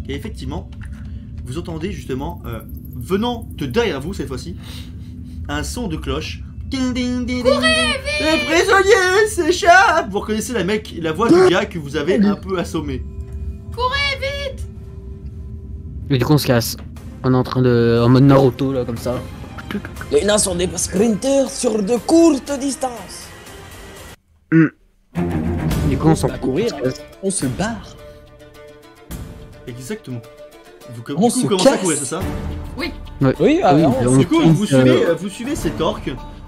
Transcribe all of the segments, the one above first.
Et effectivement, vous entendez justement, venant de derrière vous cette fois-ci, un son de cloche. Ding, ding, ding, ding, ding. Les prisonniers s'échappent. Vous reconnaissez la voix du gars que vous avez un peu assommé. Et du coup on se casse. On est en train de... en mode Naruto là comme ça. Les nains sont des sprinters sur de courtes distances. Du coup on s'en à courir, on se barre. Exactement. Vous On se commencez à casse. courir, c'est ça? Oui, oui, on- Du coup, vous suivez cet orc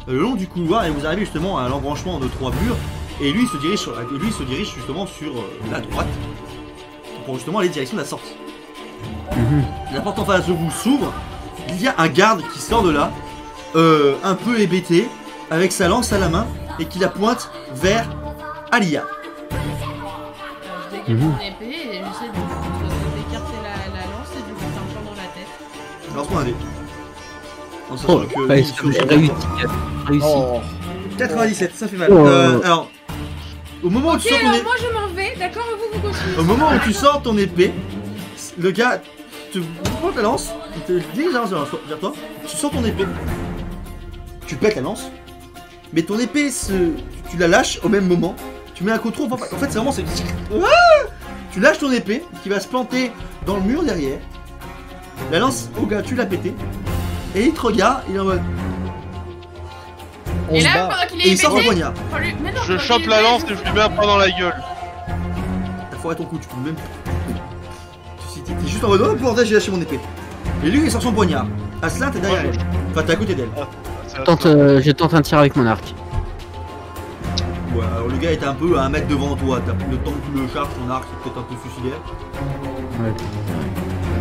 le long du couloir et vous arrivez justement à l'embranchement de 3 murs. Et lui, il se dirige justement sur la droite pour justement aller direction de la sortie. La porte en face de vous s'ouvre. Il y a un garde qui sort de là, un peu hébété, avec sa lance à la main et qui la pointe vers Alia. Je dégaine mon épée et j'essaie d'écarter la lance et de lui faire un plan dans la tête. Lance-moi un dé. En Oh, sachant que ouais, lui, j'ai réussi. Oh. 97, ça fait mal. Oh. Alors, au moment où Ok, tu sors ton alors épée, moi je m'en vais, d'accord, vous continuez. au moment où tu sors ton épée, le gars te prend ta lance, il te dirige vers toi, tu sors ton épée, tu pètes la lance, mais ton épée tu la lâches au même moment, tu mets un coup trop, en fait c'est vraiment tu lâches ton épée qui va se planter dans le mur derrière, la lance au gars tu l'as pété, et il te regarde, il est en mode, On Et se là, barre. pendant qu'il et est il sort son pété, poignard. mais non, Je pendant chope qu'il est la pété, lance et je lui mets un point dans la gueule. T'as foiré ton coup, tu peux même. T'es juste en mode oh bordel, j'ai lâché mon épée. Et lui il sort son poignard. Aslan t'es derrière elle. Enfin t'es à côté d'elle. Je tente un tir avec mon arc. Ouais, alors le gars est un peu à 1 mètre devant toi. T'as le temps que tu le charges, ton arc c'est peut-être un peu fusilaire.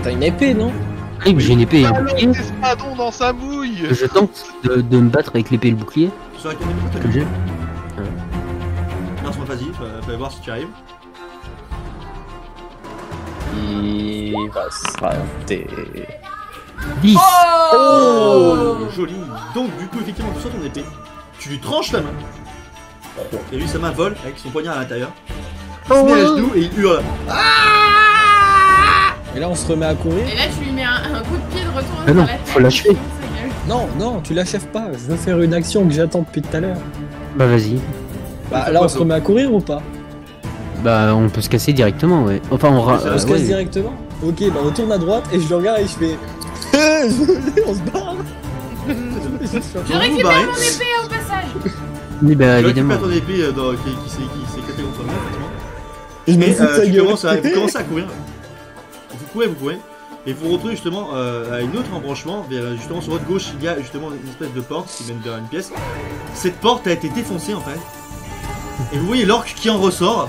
T'as une épée, non? Oui, mais j'ai une épée et un Alors, bouclier. espadon dans sa mouille. Je tente de me battre avec l'épée et le bouclier Tu sors avec ton épée, que j'ai. lance-moi, vas-y, fais voir si tu arrives. Il va se rater. 10. Oh joli. Donc du coup effectivement tu sors ton épée, tu lui tranches la main. Et lui sa main vole avec son poignard à l'intérieur. Il se met à genoux et il hurle. Et là, on se remet à courir. Et là, tu lui mets un coup de pied de retour Ah dans non, la tête. faut l'achever. Non, non, tu l'achèves pas. Je veux faire une action que j'attends depuis tout à l'heure. Bah vas-y. Bah là, on se remet à courir ou pas? Bah on peut se casser directement, ouais. Enfin on Oui, ça On se ouais. casse directement? Ok, bah on tourne à droite et je le regarde et je fais. On se barre. Je récupère mon épée au passage. Oui bah Tu évidemment. récupères ton épée qui s'est cassée contre toi effectivement. Et je me Et fous de sa tu gueule. commences à courir. Vous courez. Et vous vous retrouvez justement à une autre embranchement. Justement sur votre gauche, il y a justement une espèce de porte qui mène vers une pièce. Cette porte a été défoncée en fait. Et vous voyez l'orc qui en ressort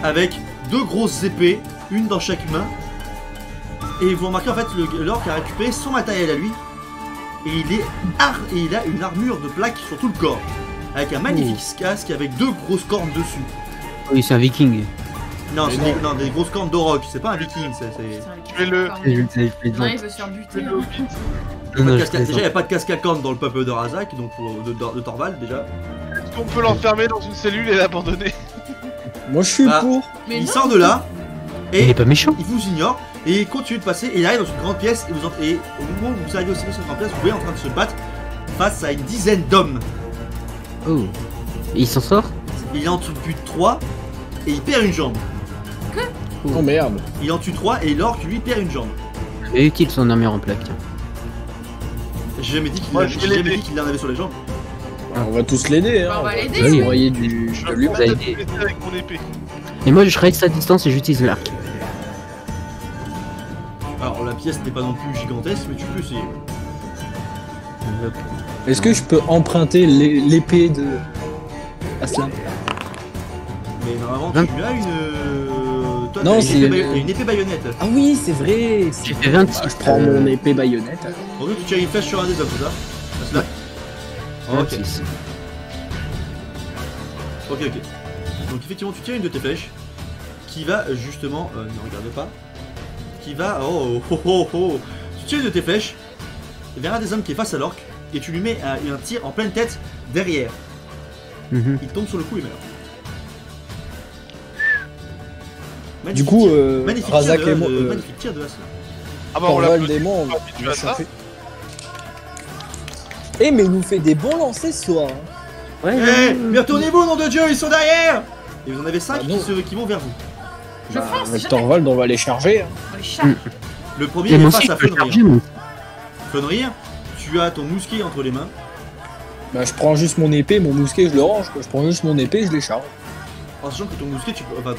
avec 2 grosses épées, une dans chaque main. Et vous remarquez en fait l'orc a récupéré son matériel à lui. Et il a une armure de plaque sur tout le corps. Avec un magnifique casque avec 2 grosses cornes dessus. Oui c'est un viking. Non, Mais c'est non. des grosses cornes d'Orok, c'est pas un viking, c'est. Tuez-le. Non, il veut se faire buter. Non, Pas de non, casque je déjà, il n'y a plaisante. pas de casque à cornes dans le peuple de Razak, donc de Torvald déjà. Est-ce qu'on peut l'enfermer dans une cellule et l'abandonner? Moi, je suis Ah. pour. Mais Il non, sort de là, Il et est pas méchant. il vous ignore, et il continue de passer, et il arrive dans une grande pièce, et au moment où vous arrivez aussi dans cette grande pièce, vous voyez en train de se battre face à une dizaine d'hommes. Oh. Et il s'en sort. Il en tue plus de 3, et il perd une jambe. Oh merde. Il en tue 3, et l'orc lui perd une jambe. C'est utile son armure en plaque. J'ai jamais dit qu'il Moi, je vais l'aider. en avait sur les jambes. On va tous l'aider, hein. Bah, on va l'aider, lui oui. envoyer de Je l'humain. vous avez vais dit. avec mon épée. Et moi je reste à distance et j'utilise l'arc. Alors la pièce n'est pas non plus gigantesque, mais tu peux essayer. Est-ce que je peux emprunter l'épée de Aslan? Mais normalement, Vingt- tu as une. Toi, Non, t'as c'est- une épée baïonnette. Ah oui, c'est vrai. J'ai fait 26. Je prends mon épée baïonnette. En gros, tu tires une flèche sur un des hommes, c'est ça? C'est ça. Ok. 26. Ok. Donc effectivement, tu tires une de tes flèches qui va justement, ne regardez pas, qui va, tu tires une de tes flèches vers un des hommes qui est face à l'orc et tu lui mets un tir en pleine tête derrière. Mhm. Il tombe sur le coup et meurt. Du coup, magnifique Razak tir et moi, magnifique tir de As. Ah bah on l'a Torvald et moi, on habitué va à ça. chauffer. Eh, mais il nous fait des bons lancers ce soir. Hein. Ouais, Eh, mais retournez-vous, nom de Dieu, ils sont derrière. Et vous en avez 5 Ah non. qui vont vers vous. Je fonce, Avec je Torvald, on va les charger. Hein. On les charge. Le premier Et est moi face aussi, à je peux Fenrir. charger, moi. Fenrir, tu as ton mousquet entre les mains. Bah, je prends juste mon épée, mon mousquet, je le range. Quoi. Je prends juste mon épée, je les charge. En sachant que ton mousquet, enfin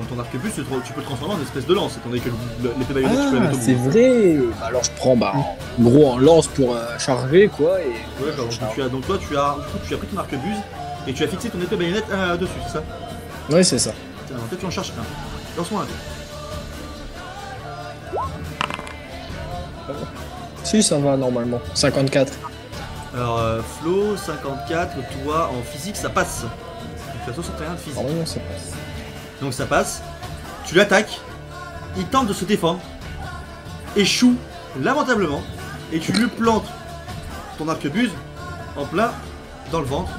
ton arquebus, tu peux le transformer en espèce de lance, étant donné que l'épée baïonnette, tu peux la Ah, mettre au c'est bout. vrai. Bah, alors je prends, bah, en gros, en lance pour charger, quoi. Et... Ouais, d'accord, donc tu as pris ton arquebuse et tu as fixé ton épée baïonnette dessus, c'est ça? Ouais, c'est ça. Tiens, peut-être tu en cherches un. Lance-moi un dé. Si, ça va normalement. 54. Alors, Flo, 54, toi, en physique, ça passe. Donc, tu as 61 de physique. Normalement, ça passe. Donc ça passe. Tu l'attaques. Il tente de se défendre. Échoue lamentablement. Et tu lui plantes ton arquebuse en plein dans le ventre.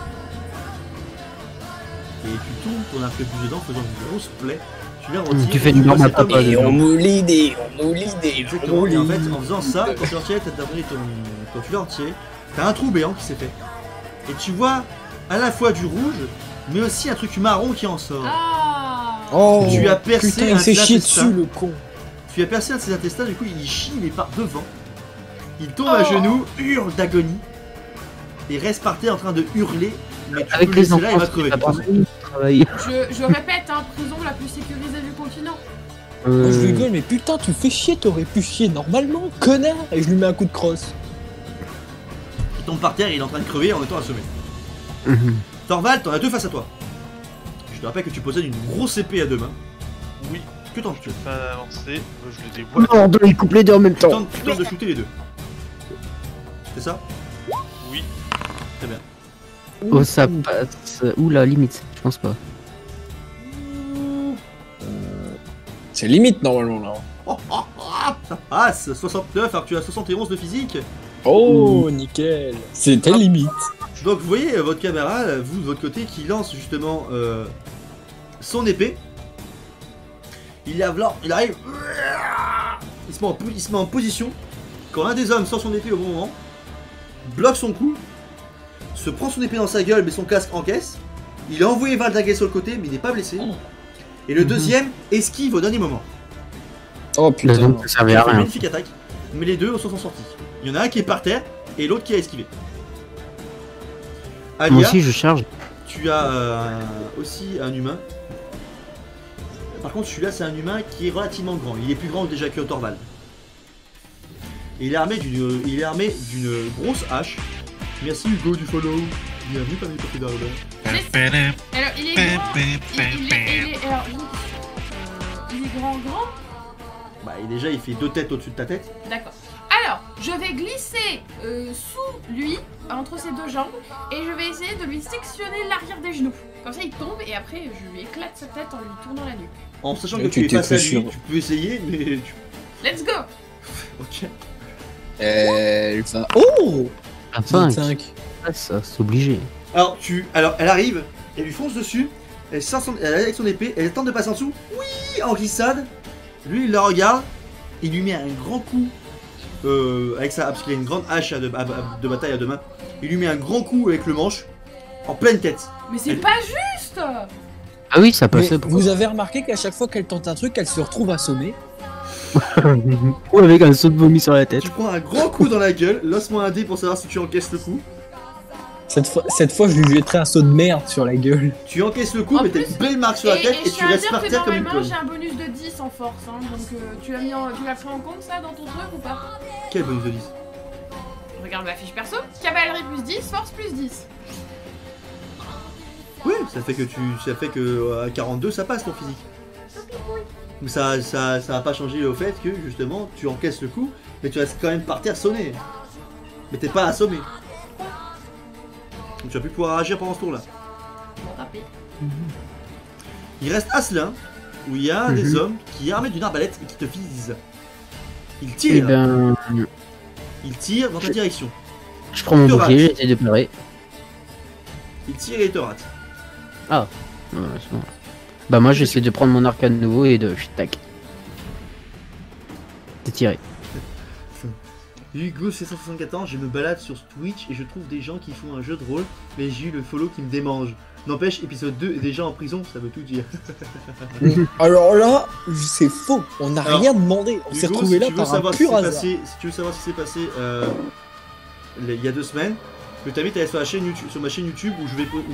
Et tu tournes ton arquebuse dedans, faisant une grosse plaie. Tu la retires. Tu fais et une vois norme à cet homme papa, qui- dedans. nous l'idée, on nous l'idée. Exactement. Et en fait, en faisant ça, quand tu l'as retiré, quand tu l'as retiré, t'as un trou béant qui s'est fait. Et tu vois à la fois du rouge, mais aussi un truc marron qui en sort. Ah. Oh, Tu as percé putain, un il s'est chié intestin. dessus, le con. Tu as percé un de ses intestins, du coup il chie mais par devant. Il tombe à Oh. genoux, hurle d'agonie. Et reste par terre en train de hurler. Mais tu Avec peux le les laisser là, il enfants, va crever. c'est pas pareil, travail. Je répète, hein, prison la plus sécurisée du continent. Moi, je rigole, mais putain, tu fais chier, t'aurais pu chier normalement, connard. Et je lui mets un coup de crosse. Il tombe par terre et il est en train de crever en étant assommé. Mhm. Thorvald, t'en as deux face à toi. Je te rappelle que tu possèdes une grosse épée à deux mains. Oui, Que tentes je tu vais pas avancer, je le dévoile. Merde, il coupe les deux en même temps. Tu tentes de shooter les deux. C'est ça? Oui, Très bien. Oh, ça passe. Oula, limite, je pense pas. C'est limite normalement là. Oh, oh, oh, ça passe. 69, alors tu as 71 de physique. Oh, nickel. C'était limite. Donc vous voyez votre camarade, vous de votre côté, qui lance justement son épée. Il arrive, il se met en position. Quand un des hommes sort son épée au bon moment, bloque son coup, se prend son épée dans sa gueule mais son casque encaisse. Il a envoyé Valdaguet sur le côté mais il n'est pas blessé. Et le deuxième esquive au dernier moment. Oh Le putain. zoom, ça servait Il à a fait une rien. magnifique attaque, mais les deux s'en sont sortis. Il y en a un qui est par terre et l'autre qui a esquivé. Moi Alia, aussi, je charge. tu as aussi un humain. Par contre, celui-là, c'est un humain qui est relativement grand. Il est plus grand déjà que Thorvald. Et il est armé d'une grosse hache. Merci Hugo du follow. Bienvenue parmi les copies d'Arlebert. Alors, il est grand. Alors, il est grand. Bah, et déjà, il fait deux têtes au-dessus de ta tête. D'accord. Alors, je vais glisser sous lui, entre ses deux jambes, et je vais essayer de lui sectionner l'arrière des genoux. Comme ça, il tombe, et après, je lui éclate sa tête en lui tournant la nuque. En sachant Mais que tu tu es t'es face à fait lui, sûr. tu peux essayer, mais tu... Let's go. Ok. Elle va. Oh, À 5. 25. Ça, c'est obligé. Alors, elle arrive, elle lui fonce dessus, elle arrive avec son épée, elle tente de passer en dessous, oui, en glissade. Lui, il la regarde, il lui met un grand coup avec ça, parce qu'il a une grande hache de bataille à deux mains. Il lui met un grand coup avec le manche, en pleine tête. Mais c'est Elle- pas juste. Ah oui, ça Mais passait. vous avez remarqué qu'à chaque fois qu'elle tente un truc, elle se retrouve assommée. Ou avec un saut de vomi sur la tête. Tu prends un grand coup dans la gueule, lance-moi un dé pour savoir si tu encaisses le coup. Cette fois, je lui jetterai un saut de merde sur la gueule. Tu encaisses le coup, En mais t'as plus- une belle marque sur la tête et je tu tiens à restes dire par que terre dans comme mes une mains, conne. j'ai un bonus de 10 en force, hein, donc tu l'as pris en compte ça dans ton truc ou pas? Quel bonus de 10? Regarde ma fiche perso, cavalerie plus 10, force plus 10. Oui, ça fait que à 42 ça passe ton physique. Mais ça va pas changer au fait que justement tu encaisses le coup, mais tu restes quand même par terre sonné. Mais t'es pas assommé. Donc tu vas plus pouvoir agir pendant ce tour là. Bon, tapé. Il reste Asselin, où il y a un des hommes qui est armé d'une arbalète et qui te vise. Il Eh tire, ben, il tire dans ta direction. je prends mon Te bouclier, rate. j'essaie de pleurer. Il tire et il te rate. Ouais, c'est bon. Bah moi j'essaie de prendre mon arc à nouveau et de... Tac. De tirer. Hugo 774, je me balade sur Twitch et je trouve des gens qui font un jeu de rôle, mais j'ai eu le follow qui me démange. N'empêche, épisode 2 est déjà en prison, ça veut tout dire. Alors là, c'est faux. On n'a Alors, rien demandé. On s'est Hugo, retrouvé si là tu veux par un savoir pur ce qui s'est hasard. passé, si tu veux savoir ce qui s'est passé il y a 2 semaines, je t'invite à aller sur, la chaîne YouTube, sur ma chaîne YouTube où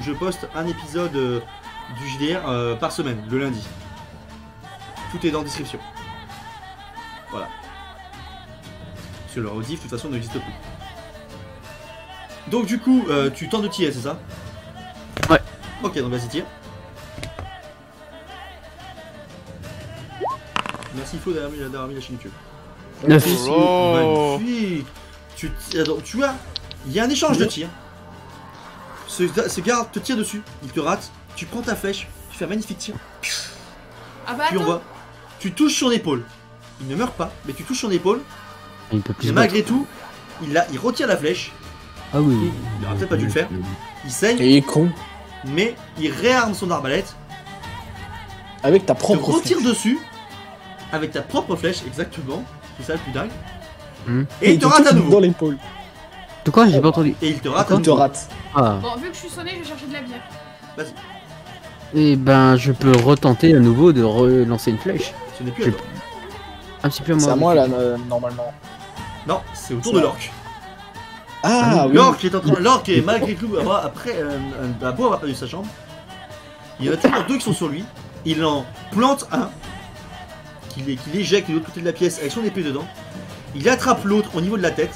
je poste un épisode du JDR par semaine, le lundi. Tout est dans la description. Voilà. Parce que le rediff, de toute façon, n'existe plus. Donc du coup, tu tentes de tirer, c'est ça? Ouais. Ok, donc vas-y, tire. Merci Flo d'avoir mis la chaîne YouTube. 9. Oh. Magnifique. Donc, tu vois, il y a un échange de tirs. Ce gars te tire dessus, il te rate, tu prends ta flèche, tu fais un magnifique tir, Ah bah tu attends. envoies, tu touches son épaule. Il ne meurt pas, mais tu touches son épaule, Il peut plus et se malgré tout, il retire la flèche, battre. Ah oui. il aurait peut-être pas dû le faire. Il saigne, Et il est con. mais il réarme son arbalète, Avec ta te propre retire flèche. dessus, avec ta propre flèche, exactement, c'est ça le plus dingue, Hmm. et il te te rate à touche nouveau. dans l'épaule. De quoi? J'ai pas entendu. Et il te rate à Il te nouveau. rate. Ah. Bon, vu que je suis sonné, je vais chercher de la bière. Vas-y, Et ben je peux retenter à nouveau de relancer une flèche. ce n'est plus à J'ai- toi. Un petit peu moins. C'est à moi là, normalement. Non, c'est au tour de l'orque. Ah oui. L'orque est malgré tout, après, a beau avoir perdu sa jambe, il y en a toujours 2 qui sont sur lui, il en plante un, qu'il éjecte de l'autre côté de la pièce avec son épée dedans, il attrape l'autre au niveau de la tête,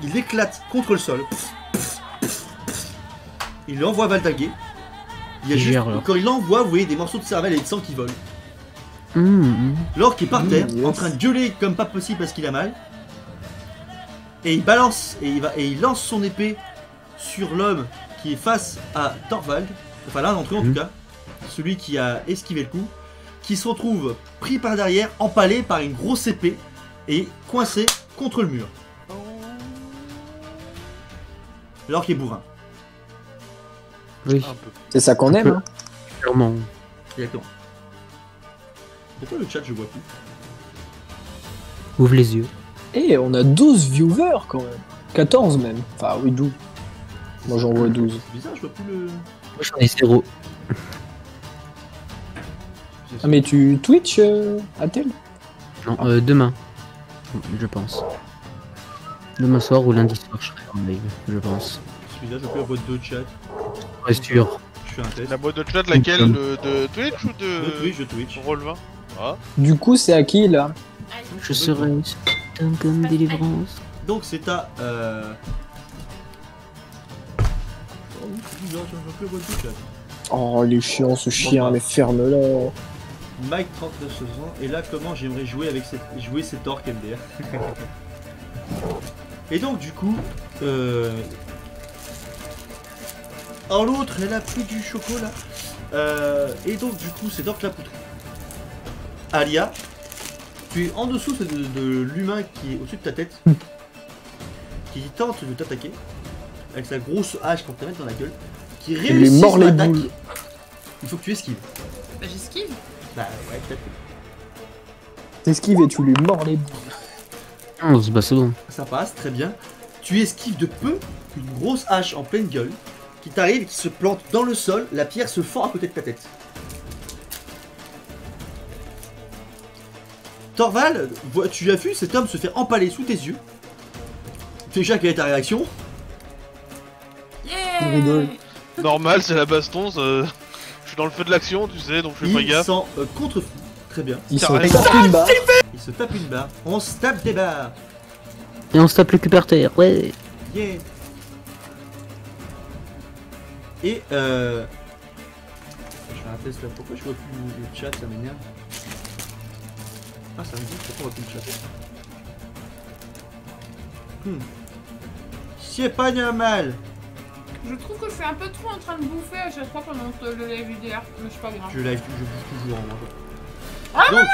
il l'éclate contre le sol, il l'envoie valtaguer, il y a juste, Gère, alors. quand il l'envoie, vous voyez des morceaux de cervelle et de sang qui volent. L'orque est par terre, yes. en train de gueuler comme pas possible parce qu'il a mal. Et il balance, et il lance son épée sur l'homme qui est face à Thorvald. Enfin l'un d'entre eux en tout cas. Celui qui a esquivé le coup. Qui se retrouve pris par derrière, empalé par une grosse épée. Et coincé contre le mur. L'orque est bourrin. Oui, Un peu. C'est ça qu'on aime. Hein. clairement. Exactement. Pourquoi le chat je vois plus? Ouvre les yeux. Et on a 12 viewers quand même. 14 même. Enfin oui 12. Moi j'en vois 12. C'est bizarre, je vois plus le... Moi j'en ai 0. Ah mais tu Twitch Atel? Non, demain. Je pense. Demain soir ou lundi soir je serai en live, je pense. C'est bizarre, je vois plus la boîte de chat. Ouais, sûr. Je fais un test. La boîte de chat, laquelle de Twitch ou De Twitch. Roll20? Ah. Du coup c'est à qui là? Aïe. Je serai certain comme délivrance. Donc c'est à... Oh, c'est bizarre, je vois plus la boîte de chat. Oh il est chiant ce chien, bah. mais ferme-le. Mike 39 ans, et là comment j'aimerais jouer avec cet orc MDR. Et donc du coup, oh l'autre elle a pris du chocolat. Et donc du coup cet orc la poutre. Alia, tu es en dessous de l'humain qui est au-dessus de ta tête, qui tente de t'attaquer avec sa grosse hache pour te mettre dans la gueule, qui lui réussit mord son les attaque. boules. Il faut que tu esquives. Bah j'esquive. Bah ouais, peut-être. T'esquives et tu lui mords les boules. 11, bah c'est bon. Ça passe, très bien. Tu esquives de peu une grosse hache en pleine gueule qui t'arrive et qui se plante dans le sol. La pierre se fend à côté de ta tête. Thorvald, tu as vu cet homme se faire empaler sous tes yeux. Déjà, quelle est ta réaction? Yeah. Il rigole. Normal, c'est la baston. Je suis dans le feu de l'action, tu sais, donc je fais pas Il gaffe. s'en contrefou. Très bien. Ils sont Carrément. tapés une barre. Il se tape une barre. On se tape des barres. Et on se tape le cul par terre, ouais. Yeah. Et je fais un test là. Pourquoi je vois plus le chat? Ça m'énerve. Ah, ça me dit pourquoi on voit plus le chat. C'est pas normal. Je trouve que je suis un peu trop en train de bouffer à chaque fois pendant le live vidéo, mais c'est pas grave. Je bouffe toujours en moi. Donc,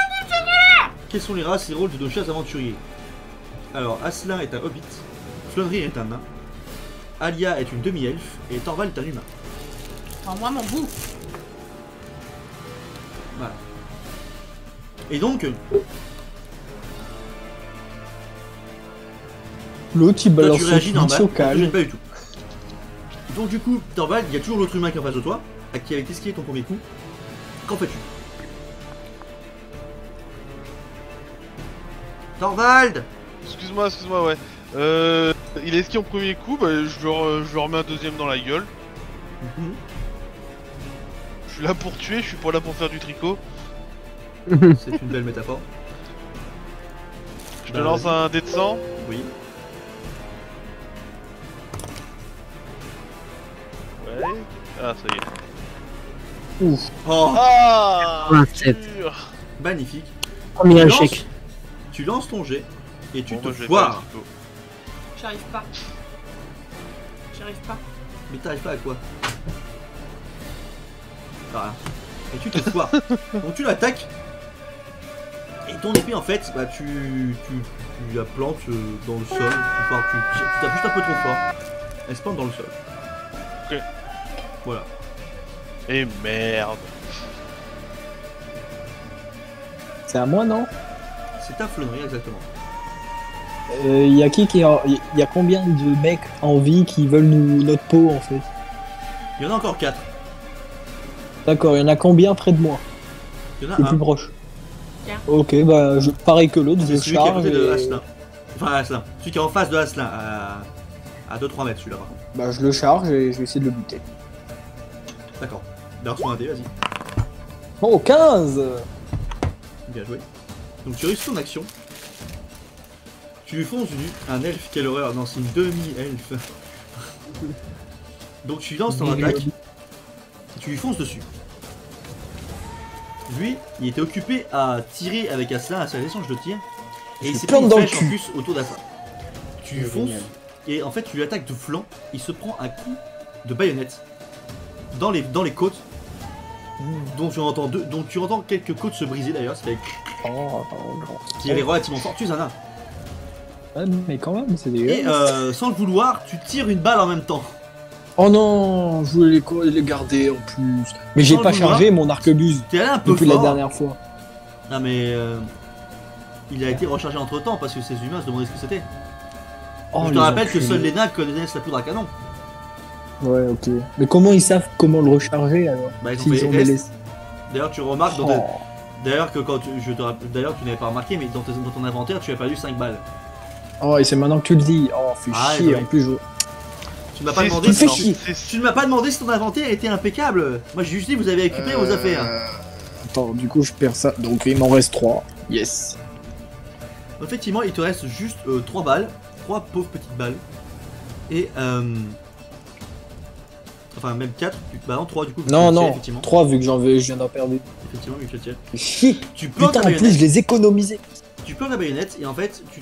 quelles sont les races et rôles de nos chers aventuriers? Alors, Asselin est un hobbit, Flonrir est un nain, Alia est une demi-elfe et Thorvald est un humain. Enfin, moi, mon bout. Voilà. Et donc, L'autre il toi balance tu son réagis tweet normal, au ça te calme. gêne pas du tout. Donc du coup, Thorvald, il y a toujours l'autre humain qui est en face de toi, à qui avait esquivé ton premier coup. Qu'en fais-tu? Thorvald! Excuse-moi, ouais. Il a esquivé en premier coup, bah, je lui remets un deuxième dans la gueule. Mhm. Je suis là pour tuer, je suis pas là pour faire du tricot. C'est une belle métaphore. Je te lance un dé de sang. Oui. Ouais. Ah, ça y est. Ouf. Oh, Ah 27. dur. magnifique. Premier Tu lances- échec. Tu lances ton jet et tu Bon, te moi, je vais foires. faire le tricot. J'arrive pas. J'arrive pas. Mais t'arrives pas à quoi? Voilà. Et tu te foires. Donc tu l'attaques. Et ton épée en fait, bah tu la plantes dans le sol. Enfin, tu tapes juste un peu trop fort. Elle se plante dans le sol. Ok. Voilà. Et merde. C'est à moi, non? C'est ta fleunerie exactement. Y a combien de mecs en vie qui veulent notre peau en fait? Il y en a encore 4. D'accord, il y en a combien près de moi? Il y en a Le un. plus proche. Tiens. Ok, bah pareil que l'autre, C'est je celui qui est à charge. côté de et- Asselin. Enfin Asselin. Celui qui est en face de Asselin. À 2-3 mètres celui-là par contre. Bah je le charge et je vais essayer de le buter. D'accord. D'ailleurs sur un dé, vas-y. Oh, 15! Bien joué. Donc tu réussis ton action. Tu lui fonces dessus. Un elfe, quelle horreur. Non, c'est une demi-elfe. Donc tu lances ton attaque. Et tu lui fonces dessus. Lui, il était occupé à tirer avec Asselin à sa échange de tir. Et il Je s'est plante pris une dans le flèche en cul. plus autour d'Asselin. Tu lui C'est fonces. génial. Et en fait, tu lui attaques de flanc. Il se prend un coup de baïonnette dans les côtes. Dont tu entends quelques côtes se briser d'ailleurs. Ça fait Oh, qui est relativement fort. Tu en as. ouais, mais quand même, c'est Et dégueulasse. sans le vouloir, tu tires une balle en même temps. Oh non, je voulais les garder en plus. Mais j'ai Sans pas le vouloir. chargé mon arquebuse T'es allé un peu depuis la fort. dernière fois. Non mais il a été rechargé entre temps parce que ces humains se demandaient ce que c'était. Oh, Je te les rappelle que enculés. seuls les nains connaissent la poudre à canon. Ouais, ok. Mais comment ils savent comment le recharger alors? Bah ils ont S'ils fait ont des des tests. D'ailleurs tu remarques Oh. d'ailleurs que quand d'ailleurs tu n'avais pas remarqué mais dans ton inventaire tu as perdu 5 balles. Oh, et c'est maintenant que tu le dis. Oh, fais Ah, chier désolé. en plus. Tu ne m'as pas demandé tu fais si chier. tu ne m'as pas demandé si ton inventaire était impeccable. Moi j'ai juste dit vous avez récupéré vos affaires. Attends, du coup je perds ça. Donc il m'en reste 3. Yes. Effectivement il te reste juste 3 balles, 3 pauvres petites balles. Et enfin même 4, bah non 3 du coup. vu que Non, tu le non. sais, effectivement. 3 vu que je viens d'en perdre. Effectivement vu que tu le tiens. Fais chier. Tu plantes Putain, la en plus je baïonnette, les économisais. tu plantes la baïonnette et en fait tu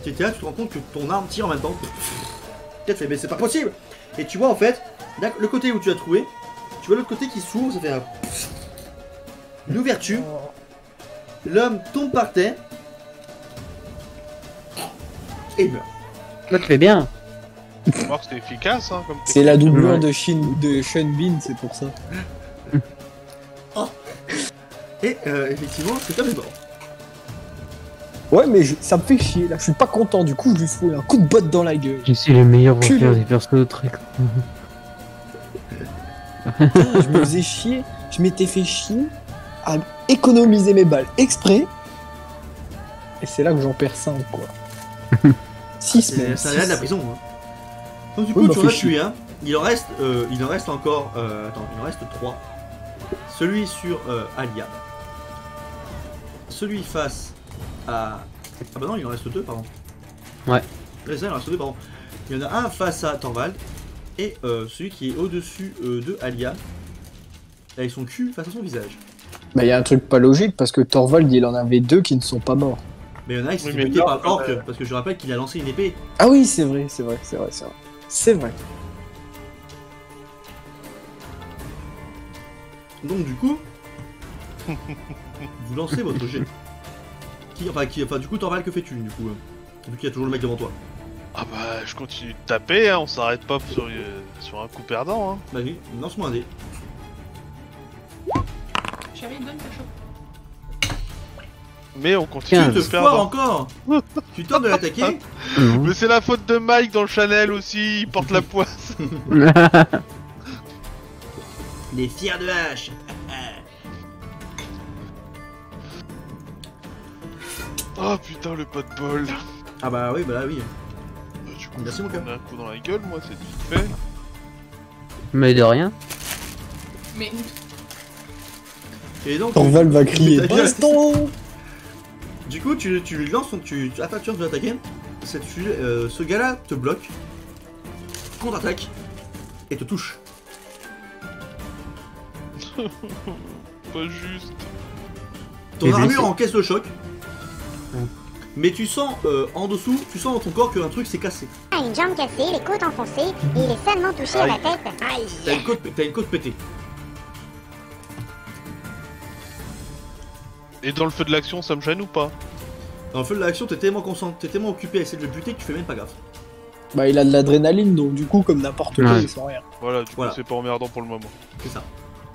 étais là, tu te rends compte que ton arme tire en même temps. Peut-être fait mais c'est pas possible. Et tu vois en fait, là, le côté où tu as trouvé, tu vois l'autre côté qui s'ouvre, ça fait une ouverture. L'homme tombe par terre et il meurt. Toi, tu fais bien. Faut voir que c'était efficace, hein, comme C'est la doublure Ouais. de Sean Bean, c'est pour ça. Et effectivement, c'est comme mort. Ouais, mais ça me fait chier là. Je suis pas content. Du coup, je lui fous un coup de botte dans la gueule. Je suis le meilleur pour Culé. faire des persos de trucs. Putain, je me faisais chier. Je m'étais fait chier à économiser mes balles exprès. Et c'est là que j'en perds 5 quoi. 6 même. Ça vient de la prison. Hein. Donc du coup, Oui, bah, tu en as fais chier. tué un. Il en reste encore. Attends, il en reste 3. Celui sur Alia. Celui face à. Ah bah non, il en reste 2, pardon. Ouais. Ouais, ça, il en reste 2, pardon. Il y en a un face à Thorvald. Et celui qui est au-dessus de Alia. Avec son cul face à son visage. Bah, y a un truc pas logique parce que Thorvald il en avait 2 qui ne sont pas morts. Mais il y en a un qui s'est Oui, fait mais buter là, par l'orque. Parce que je rappelle qu'il a lancé une épée. Ah oui, c'est vrai. C'est vrai. Donc du coup, vous lancez votre jet. Enfin du coup Thorvald, que fais-tu du coup vu qu'il y a toujours le mec devant toi. Ah bah, je continue de taper, hein, on s'arrête pas sur un coup perdant. Hein. Vas-y, lance-moi un dé. Chérie, donne ta chope. Mais on continue Tu de te foires perdre. encore. Tu tentes de l'attaquer. Non. Mais c'est la faute de Mike dans le Chanel aussi, il porte la poisse. Les fiers de hache. Oh putain, le pas de bol. Ah bah oui, bah là oui. Du coup, Merci, mon je gars. me mets un coup dans la gueule, moi, c'est vite fait. Mais de rien. Mais Et donc, Torval va crier Mais ta gueule. baston. du coup, tu lui lances, tu attaques, tu veux attaquer. Ce gars-là te bloque, contre-attaque et te touche. Pas juste. Ton Et armure blessé. encaisse le choc. Hum. Mais tu sens en dessous, tu sens dans ton corps qu'un truc s'est cassé. a une jambe cassée, les côtes enfoncées, et il est salement touché à la tête. Aïe. T'as une côte pétée. Et dans le feu de l'action, ça me gêne ou pas? Dans le feu de l'action, t'es tellement concentré, t'es tellement occupé à essayer de le buter que tu fais même pas gaffe. Bah il a de l'adrénaline donc du coup comme n'importe quoi Ouais. il sent rien. Voilà, du coup, Voilà. c'est pas emmerdant pour le moment. C'est ça.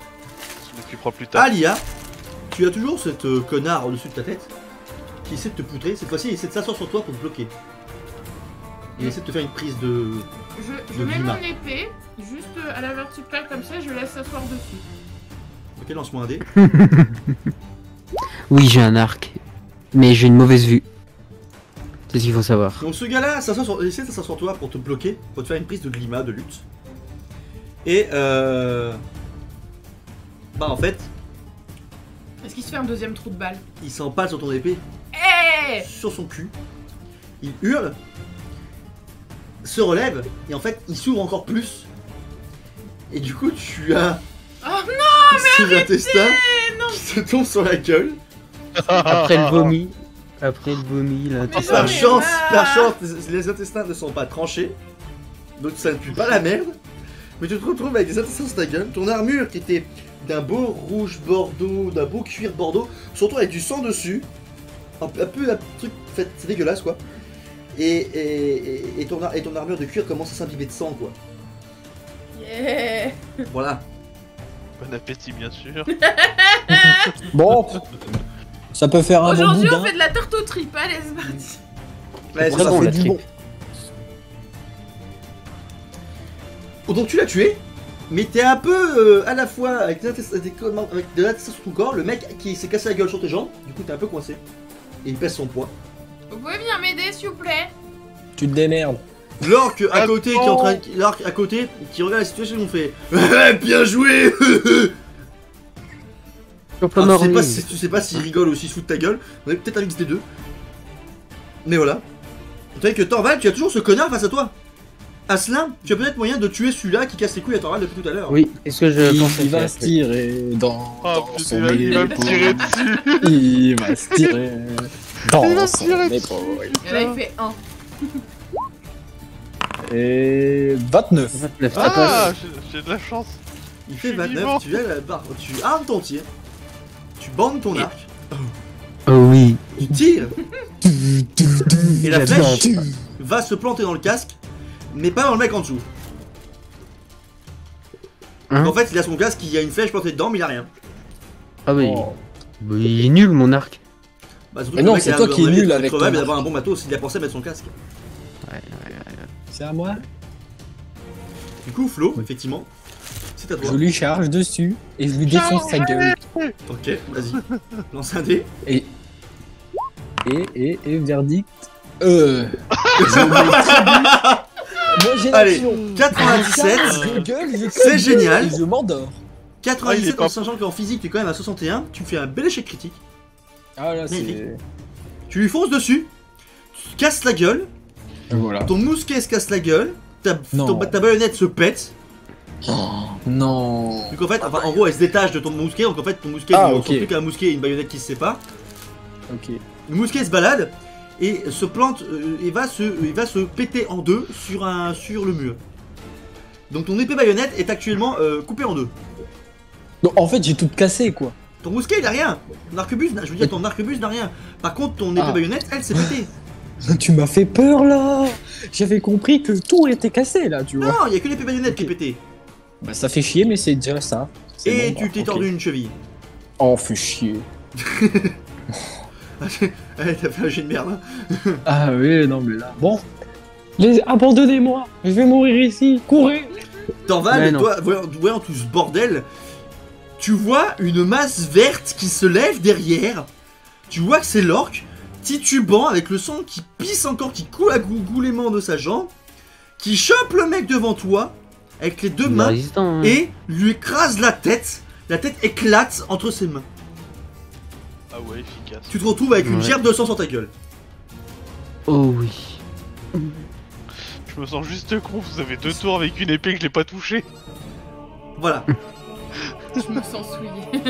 On s'en occupera plus tard. Alia, tu as toujours cette connard au-dessus de ta tête qui essaie de te poutrer. Cette fois-ci, il essaie de s'asseoir sur toi pour te bloquer. Il essaie de te faire une prise de. je mets Glima. mon épée juste à la verticale comme ça, je laisse s'asseoir dessus. Ok, lance-moi un dé. Oui, j'ai un arc. Mais j'ai une mauvaise vue. C'est ce qu'il faut savoir. Donc ce gars-là essaie de s'asseoir sur toi pour te bloquer, pour te faire une prise de glima, de lutte. Et bah en fait, Est-ce qu'il se fait un deuxième trou de balle? il s'empale sur ton épée, Eh sur son cul. Il hurle, se relève, et en fait, il s'ouvre encore plus. Et du coup, tu as Oh non, ses intestins non. qui se tombent sur la gueule. Après le vomi. Après le vomi, là. Mais Par non, chance, mais par chance, les intestins ne sont pas tranchés, donc ça ne pue pas la merde. Mais tu te retrouves avec des intestins sur ta gueule. Ton armure qui était d'un beau rouge bordeaux, d'un beau cuir bordeaux, se retrouve avec du sang dessus. Un peu un truc, en fait, c'est dégueulasse quoi. Et ton armure de cuir commence à s'imbiber de sang quoi. Yeah. Voilà. Bon appétit, bien sûr. Bon, ça peut faire un bon Aujourd'hui, boudin. on fait de la tarte aux tripes, allez, c'est parti. Ouais, Très c'est ça. bon, fait la du tripe. bon. Oh, donc tu l'as tué, mais t'es un peu à la fois avec avec de l'intestin sur ton corps, le mec qui s'est cassé la gueule sur tes jambes, du coup t'es un peu coincé. Et il pèse son poids. Vous pouvez venir m'aider, s'il vous plaît? Tu te démerdes. L'orque à côté qui est en train, l'orque à côté qui regarde la situation, on fait bien joué. Alors, tu sais pas s'il rigole ou s'il se fout de ta gueule. On est peut-être un mix des deux. Mais voilà. Vous savez que Torval, tu as toujours ce connard face à toi. Asselin, tu as peut-être moyen de tuer celui-là qui casse les couilles à Torval depuis tout à l'heure. Oui, est-ce que je pense Il va se tirer dans, Oh dans putain, son il va me épaule. tirer dessus. Il va se tirer dans Il va me son tirer épaule. Et là, il fait 1. Et 29. 29, ça Ah, passe. j'ai de la chance. Il fait Je suis 29, vivant. tu viens à la barre, tu armes ton tir, tu bandes ton arc, Oh oui. tu tires, et la J'adore. flèche va se planter dans le casque, mais pas dans le mec en dessous. Hein En fait, il a son casque, il y a une flèche plantée dedans, mais il a rien. Ah oui. Oh. Bah, il est nul mon arc. Bah, surtout Mais que non, le mec, c'est il a- toi à qui mon es avis, nul il avec crevé, ton mais d'avoir un bon matos, il a pensé à mettre son casque. C'est à moi. Du coup, Flo, effectivement, c'est à toi. Je lui charge dessus et je lui défonce sa gueule. Ok, vas-y, lance un dé. Et verdict. Je m'attribue. Moi j'ai Allez, l'action. 97, Je gueule, je C'est gueule, génial. et je m'endors. Ah, il est 97 pas- en sachant qu'en physique, tu es quand même à 61, tu me fais un bel échec critique. Ah là Magnifique. c'est. Tu lui fonces dessus, tu te casses la gueule, Voilà. ton mousquet se casse la gueule, Non. ta baïonnette se pète. Non. Donc en fait, enfin, en gros, elle se détache de ton mousquet, donc en fait, ton mousquet Ah, ne ok. ressemble plus qu'un mousquet et une baïonnette qui se séparent. Ok. Le mousquet se balade et se plante et va se péter en deux sur le mur. Donc ton épée baïonnette est actuellement coupée en deux. Donc en fait j'ai tout cassé quoi. Ton mousquet il a rien. Ton arquebuse, je veux dire ton arquebuse n'a rien. Par contre ton épée Ah. baïonnette, elle s'est pétée. Tu m'as fait peur là. J'avais compris que tout était cassé là, tu vois. Non, il y a que l'épée baïonnette qui est pétée. Bah ça fait chier mais c'est déjà ça. C'est Et bon, tu bah, t'es ok. tordu une cheville. Oh fais chier. T'as fait un jet de merde. Hein. Ah oui, non mais là. Bon. Abandonnez-moi. Je vais mourir ici. Courez. Torval, toi, voyant tout ce bordel, tu vois une masse verte qui se lève derrière. Tu vois que c'est l'orque, titubant, avec le sang qui pisse encore, qui coule à goulément de sa jambe, qui chope le mec devant toi, avec les deux mains, Hein. et lui écrase la tête. La tête éclate entre ses mains. Ah ouais, efficace. Tu te retrouves avec une Ouais. gerbe de sang sur ta gueule. Oh oui. Je me sens juste con, vous avez 2 tours avec une épée que je l'ai pas touché. Voilà. Je me sens souillée.